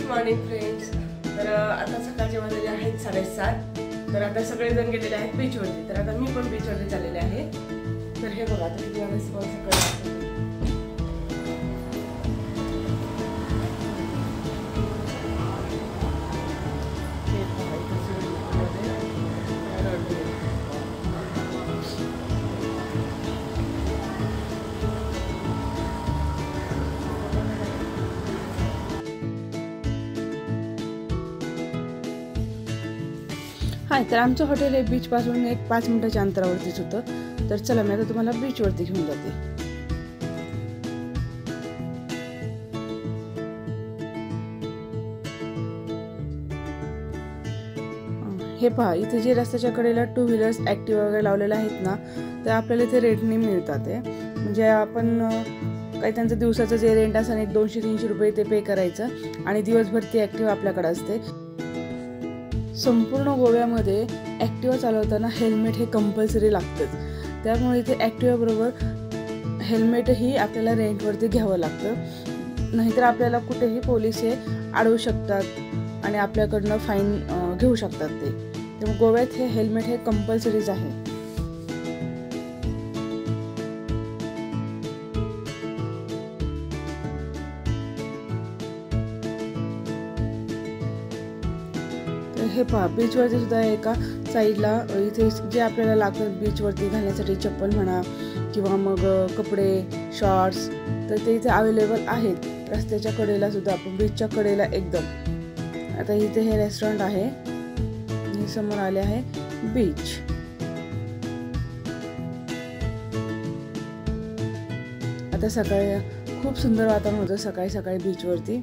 Morning friends. तर आता सकाळचे वाजलेले आहेत 7:30. तर आता सगळेजण गेलेले आहेत बीचवरती. तर आता मी पण बीचवरती चाललेले आहे. तर हे बघा आता किती वाजता सकाळी हाय. तर आमचं हॉटेल हे बीचपासून एक 5 मिनिटाच्या अंतरावरतीच होतं. तर चला मी आता तुम्हाला बीचवरती घेऊन जाते. हे पहा, इथे जे रस्त्याच्या कडेला 2 व्हीलर्स ॲक्टिव्हा वगैरे लावलेले आहेत ना, ते आपल्याला इथे रेटने मिळतात. म्हणजे आपण काही त्यांचं दिवसाचं जे रेंट असेल 200-300 रुपये ते पे करायचं आणि दिवसभर ती ॲक्टिव्हा आपल्याकडे असते. संपूर्ण गोव्यामध्ये ॲक्टिव्हा चालवताना हेल्मेट हे कंपल्सरी लागतंच. त्यामुळे इथे ॲक्टिव्हाबरोबर हेल्मेटही आपल्याला रेंटवरती घ्यावं लागतं. नाहीतर आपल्याला कुठेही पोलीस हे अडवू शकतात आणि आपल्याकडनं फाईन घेऊ शकतात ते. त्यामुळे गोव्यात हे हेल्मेट हे कंपल्सरीच आहे. हे पहा, बीचवरती सुद्धा एका साईडला इथे जे आपल्याला लागतं बीचवरती घालण्यासाठी चप्पल म्हणा किंवा मग कपडे शॉर्ट्स, तर ते इथे अवेलेबल आहेत. रस्त्याच्या कडेला सुद्धा, आपण बीचच्या कडेला एकदम. आता इथे हे रेस्टॉरंट आहे, हे समोर आले आहे बीच. आता सकाळी खूप सुंदर वातावरण होतं सकाळी सकाळी बीचवरती.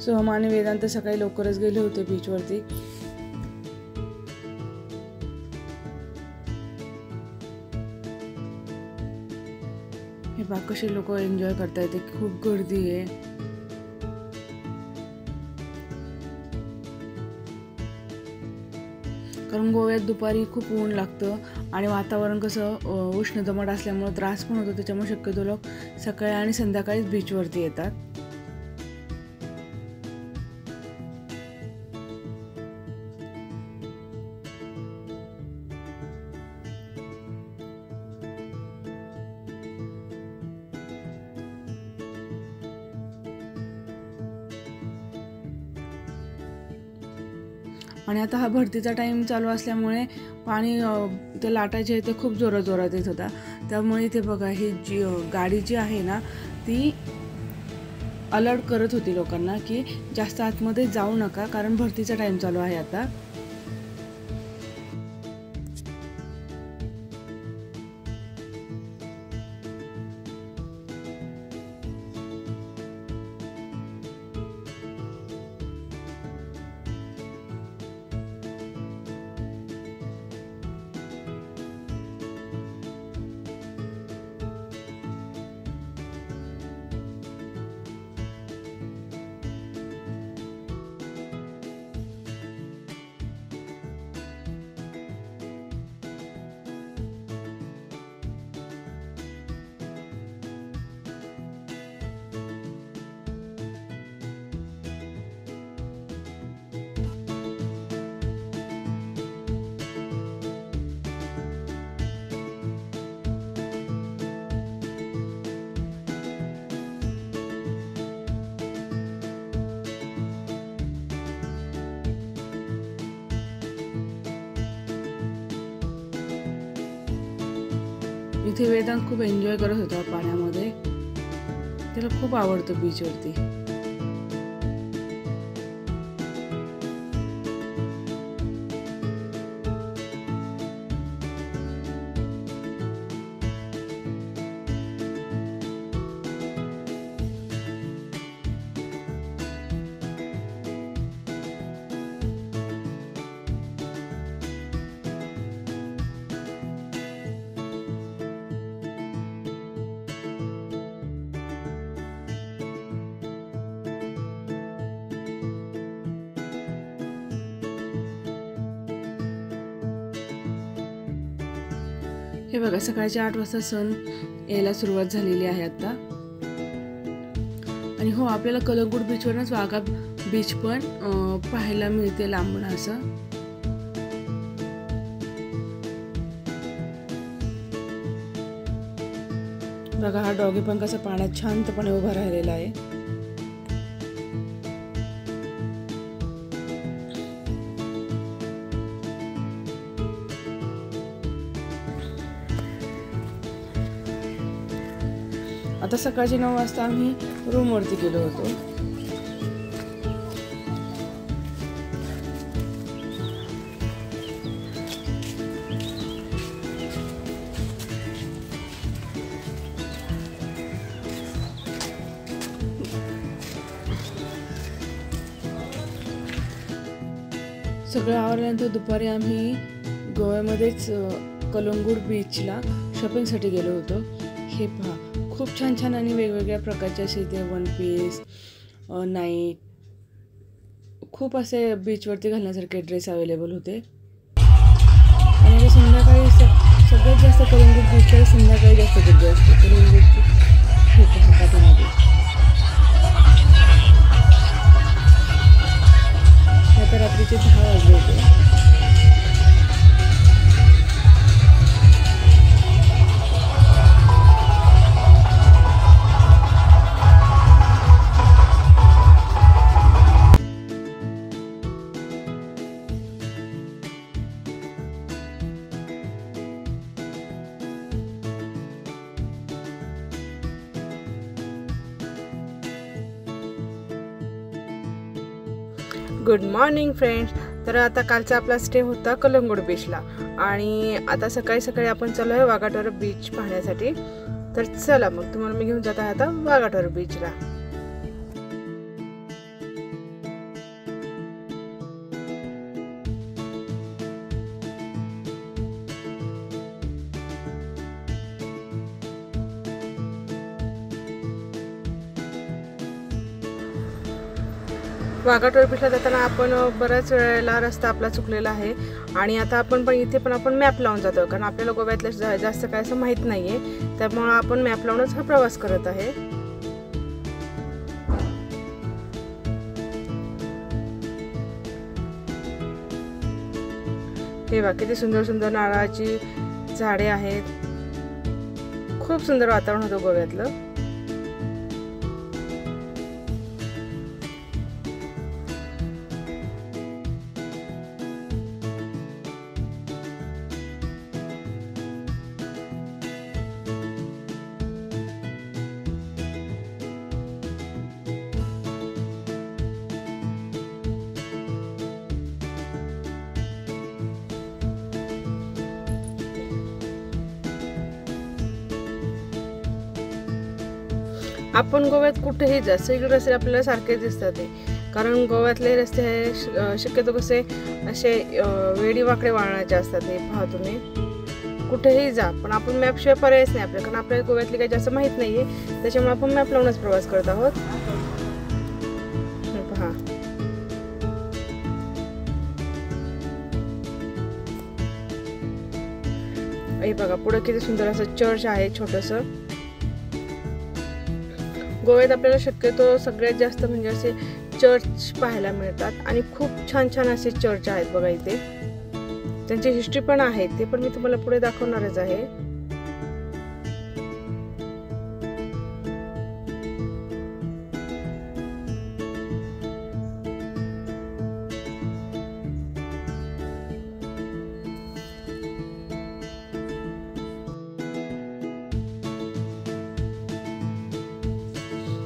सोहम आणि वेदांत सकाळी लवकरच गेले होते बीचवरती. हे बघ कशी लोक एन्जॉय करतायत. खूप गर्दी आहे. कारण गोव्यात दुपारी खूप ऊन लागतं आणि वातावरण कसं उष्ण दमट असल्यामुळे त्रास पण होतो. त्याच्यामुळे शक्यतो लोक सकाळी आणि संध्याकाळीच बीचवरती येतात. आणि आता हा भरतीचा टाईम चालू असल्यामुळे पाणी ते लाटाचे ते खूप जोरात येत होता. त्यामुळे इथे बघा, ही जी गाडी जी आहे ना, ती अलर्ट करत होती लोकांना की जास्त आतमध्ये जाऊ नका, कारण भरतीचा टाईम चालू आहे आता. इथे वेदांत खूप एन्जॉय करत होता पाण्यामध्ये. त्याला खूप आवडतं बीचवरती. हे बघा सकाळचे 8 वाजता सन यायला सुरुवात झालेली आहे आता. आणि हो, आपल्याला कलंगूट बीचवरच वाघा बीच पण पाहायला मिळते लांबून असं. बघा हा डॉगी पण कसा पाण्यात शांतपणे उभा राहिलेला आहे. आता सकाळचे 9 वाजता आम्ही रूमवरती गेलो होतो. सगळं आवरल्यानंतर दुपारी आम्ही गोव्यामध्येच कलंगूट बीचला शॉपिंगसाठी गेलो होतो. हे पहा, खूप छान छान आणि वेगवेगळ्या प्रकारचे असे इथे वन पीस, नाईट, खूप असे बीचवरती घालण्यासारखे ड्रेस अवेलेबल होते. आणि संध्याकाळी सगळ्यात जास्त कलंगूट बीचला संध्याकाळी जास्त गर्दी असते. कलंगूटची हे पहा पाठीमागे. आता रात्रीचे 10 वाजले होते. Good morning friends. तर आता कालचा आपला स्टे होता कलंगूट बीचला आणि आता सकाळी सकाळी आपण चाललो आहे वाघाटोर बीच पाहण्यासाठी. तर चला मग तुम्हाला मी घेऊन जात आहे आता वाघाटोर बीचला. वाघाटोर बीचला जाताना आपण बऱ्याच वेळेला रस्ता आपला चुकलेला आहे आणि आता आपण पण इथे पण आपण मॅप लावून जातो, कारण आपल्याला गोव्यातलं जास्त काय असं माहीत नाही आहे. त्यामुळं आपण मॅप लावूनच हा प्रवास करत आहे. हे बघा किती सुंदर सुंदर नारळाची झाडे आहेत. खूप सुंदर वातावरण होतं गोव्यातलं. आपण गोव्यात कुठेही जा, सगळे रस्ते आपल्याला सारखेच दिसतात, कारण गोव्यातले रस्ते हे शक्यतो कसे असे वेडी वाकडे वाळण्याचे असतात. हे पहा तुम्ही, कुठेही जा पण आपण मॅपशिवाय पर्यायच नाही आपल्याला, कारण आपल्याला गोव्यातली काही जास्त माहीत नाही आहे. त्याच्यामुळे आपण मॅप लावूनच प्रवास करत आहोत. पहा हे बघा पुढे किती सुंदर असं चर्च आहे छोटंसं. गोव्यात आपल्याला शक्यतो सगळ्यात जास्त म्हणजे असे चर्च पाहायला मिळतात आणि खूप छान छान असे चर्च आहेत बघा इथे. त्यांची हिस्ट्री पण आहे, ते पण मी तुम्हाला पुढे दाखवणारच आहे.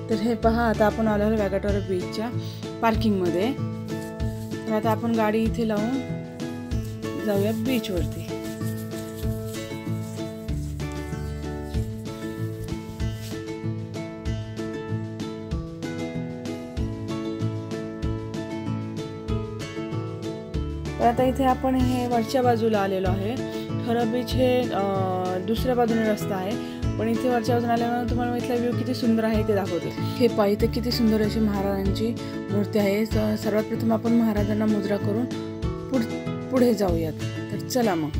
तर हे पहा, आता आपण आलो आहे वाघाटोर बीचच्या पार्किंगमध्ये. तर आता आपण गाडी इथे लावून जाऊया बीचवरती. तर आता इथे आपण हे वरच्या बाजूला आलेलो आहे. खरं बीच हे दुसऱ्या बाजूने रस्ता आहे, पण इथे वरच्या बाजून आल्यानंतर तुम्हाला इथला व्ह्यू किती सुंदर आहे ते दाखवते. हे पहा, इथे किती सुंदर अशी महाराजांची मूर्ती आहे. सर्वात प्रथम आपण महाराजांना मुद्रा करून पुढे जाऊयात. तर चला मग.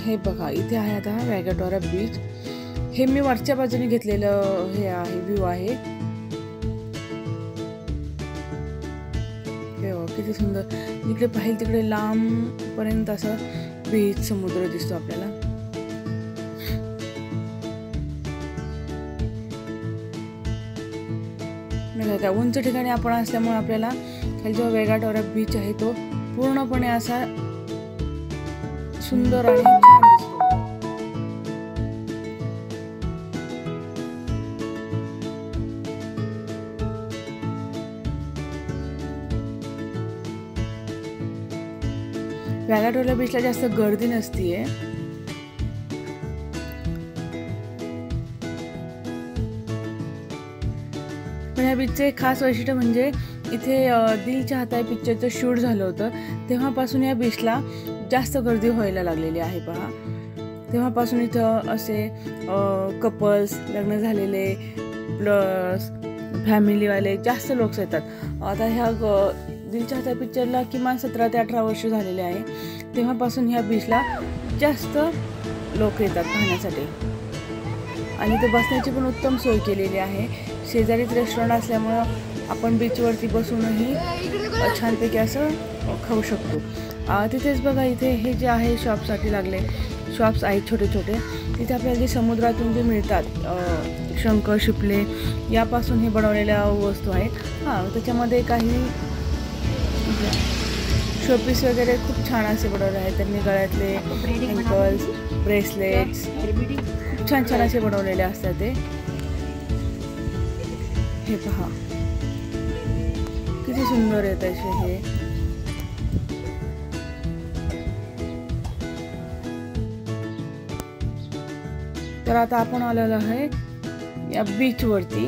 हे बघा इथे आहे आता वॅगाटोरा बीच. हे मी वरच्या बाजूने घेतलेलं हे आहे व्ह्यू आहे. किती सुंदर, इकडे पाहिजे तिकडे लांब पर्यंत असं बीच समुद्र दिसतो आपल्याला. त्या उंच ठिकाणी आपण असल्यामुळे आपल्याला खाली जो वॅगाटोरा बीच आहे तो पूर्णपणे असा सुंदर आणि छान दिसतो. वॅगाटोरा बीचला जास्त गर्दी नसतीये. पण या बीचचे खास वैशिष्ट्य म्हणजे इथे दिल चाहता है पिक्चरचं शूट झालं होतं तेव्हापासून या बीचला जास्त गर्दी व्हायला लागलेली आहे. पहा, तेव्हापासून इथं असे कपल्स, लग्न झालेले प्लस फॅमिलीवाले जास्त लोक येतात. आता ह्या दिल चाहता है पिक्चरला किमान 17 ते 18 वर्ष झालेले आहे. तेव्हापासून ह्या बीचला जास्त लोक येतात पाहण्यासाठी. आणि इथे बसण्याची पण उत्तम सोय केलेली आहे. शेजारीच रेस्टॉरंट असल्यामुळं आपण बीचवरती बसूनही छानपैकी असं खाऊ शकतो. तिथेच बघा इथे हे जे आहे शॉपसाठी लागले शॉप्स आहेत छोटे छोटे. तिथे आपल्याला जे समुद्रातून जे मिळतात शंख, शिपले यापासून हे बनवलेल्या वस्तू आहेत. त्याच्यामध्ये काही शोपीस वगैरे खूप छान असे बनवले आहेत त्यांनी. गळ्यातले अँकल्स, ब्रेसलेट्स खूप छान छान असे बनवलेले असतात ते. हे पहा किती सुंदर आहेत असे हे. तर आता आपण आलेलो आहे या बीच वरती.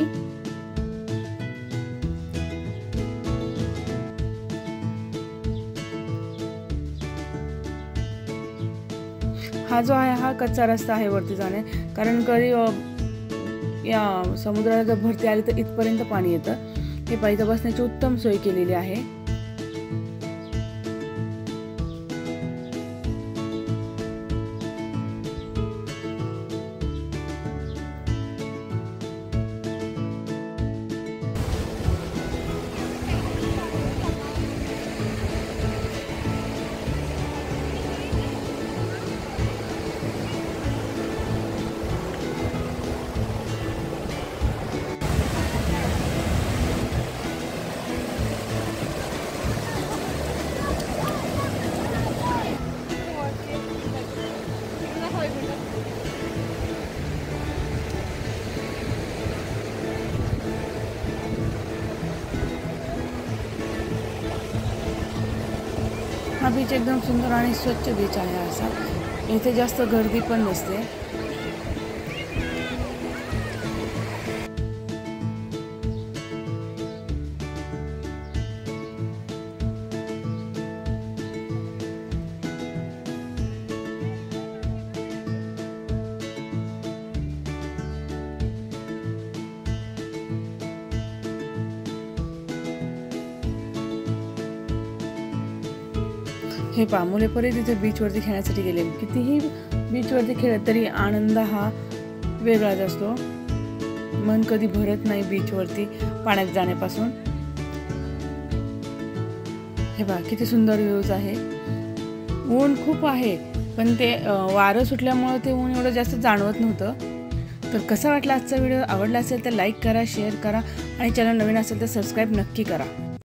हा जो आहे हा कच्चा रस्ता आहे वरती जाणे, कारण कधी या समुद्राला जर भरती आली तर इथपर्यंत पाणी येतं. हे पाहिजे बसण्याची उत्तम सोय केलेली आहे. हा बीच एकदम सुंदर आणि स्वच्छ बीच आहे असा. इथे जास्त गर्दी पण नसते. हे पहा, मुले परत इथे बीचवरती खेळण्यासाठी गेले. कितीही बीचवरती खेळत तरी आनंद हा वेगळाच असतो. मन कधी भरत नाही बीचवरती पाण्यात जाण्यापासून. हे पहा किती सुंदर व्ह्यूज आहे. ऊन खूप आहे पण ते वारं सुटल्यामुळे ते ऊन एवढं जास्त जाणवत नव्हतं. तर कसा वाटला आजचा व्हिडिओ? आवडला असेल तर लाईक करा, शेअर करा आणि चॅनल नवीन असेल तर सबस्क्राईब नक्की करा.